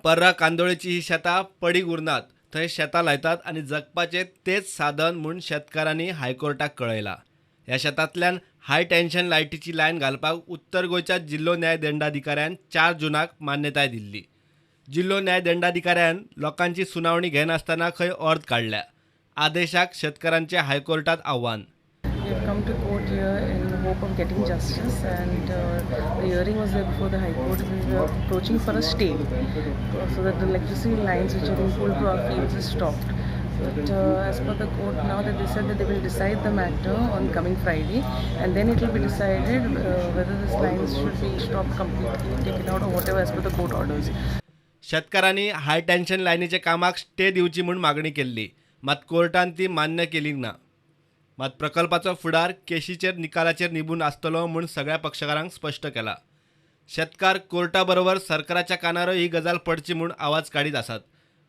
पर्रा कांदोळेची ही शेतां पडीक उरनात, थंय शेतां लायतात आनी जगपाचें तेच साधन म्हूण शेतकारांनी हायकोर्टाक कळयलां. ह्या शेतांतल्यान हाय टेन्शन लायटीची लायन घालपाक उत्तर गोंयच्या जिल्लो न्याय दंडाधिकाऱ्यान 4 जूनाक मान्यताय दिल्ली. जिल्लो न्याय दंडाधिकाऱ्यान लोकांची सुनावणी घेनासतना खंय अर्द काडल्या. आदेशाक शेतकारांचे हायकोर्टात आव्हान. We have come to court here in the hope of getting justice, and the hearing was there before the High Court. We were approaching for a stay so that the electricity lines which are being pulled through our fields is stopped. But as per the court now, that they said that they will decide the matter on coming Friday, and then it will be decided whether these lines should be stopped completely, taken out, or whatever as per the court orders. शेतकारांनी हाय tension लायनीच्या कामाक stay दिवची म्हूण मागणी केल्ली, मात कोर्टान ती मान्य केली ना. मात प्रकल्पाचो फुडार केशीचेर निकालाचेर निबून आसतलो म्हूण सगळ्या पक्षकारांक स्पश्ट केला. शेतकार कोर्टा बरोबर सरकाराच्या कानार ही गजाल पडची म्हूण आवाज काडीत आसात.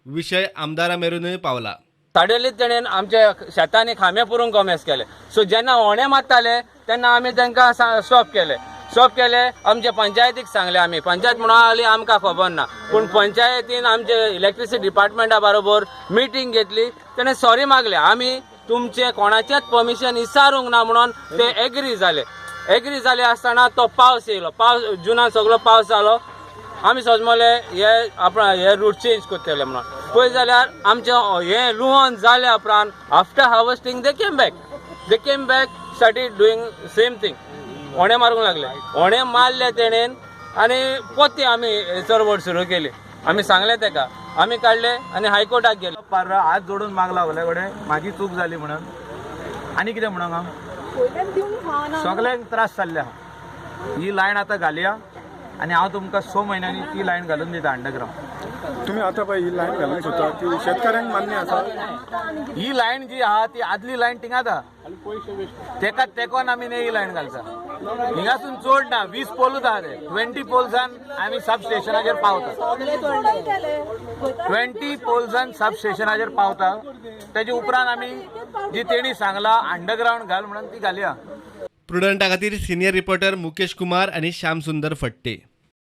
विशय आमदारा मेरेनूय पावला. ताडेलीत तेणेन आमच्या शेतांनी खांबे पुरूंक कॉमेस केले. सो जेन्ना ओणे मारताले तेन्ना आमी तांकां स्टॉप केले. आमचे पंचायतीक सांगले आमी. पंचायत म्हणून आली आमकां खबर ना, पूण पंचायतीन आमचे इलेक्ट्रिसिटी डिपार्टमेंटा बरोबर मिटींग घेतली. तेणें सॉरी मागले. आमी तुमचे कोणाचेच परमिशन इसारूंक ना म्हणून ते एग्री जाले आसतना तो पावस येयलो. जुनान सगळो पावस जालो. आमी सोजमले हे रूट चेंज करतले म्हणून. पळय जाल्यार आमचे हे लुवन जाल्या उपरांत after harvesting they came back started doing same thing. ओणे मारूंक लागले. ओणे मारले तेणेन आनी पोती आमी चळवळ सुरू केली. आमी सांगले तेका, आमी काडले आनी हायकोर्टाक गेले. पार्रा हात जोडून मागला वगले कडेन म्हाजी चूक जाली म्हणून. आनी कितें म्हणूंक हांव सगळ्यांक त्रास जाल्ले हांव. ही लायन आतां घालया आनी हांव तुमकां 6 म्हयन्यांनी ती लायन घालून दिता अंडरग्रावंड. तुम्ही आता पळय ही लायन घालूंक सोदता ती शेतकऱ्यांक मान्य आसा. ही लायन जी आहा ती आदली लायन थिंगात आहा. तेका तेकोन आमी ही लायन घालता. हिंगासून चड ना, 20 पोलूच आहा ते. 20 पोल्सान आमी सब स्टेशनाचेर पावता. 20 पोल्सान सब स्टेशनाचेर पावता. तेजे उपरांत आमी जी तेणी सांगला अंडरग्रावंड घाल म्हणून ती घालया. प्रुडंटा खातीर सिनियर रिपोर्टर मुकेश कुमार आनी श्याम सुंदर फट्टे.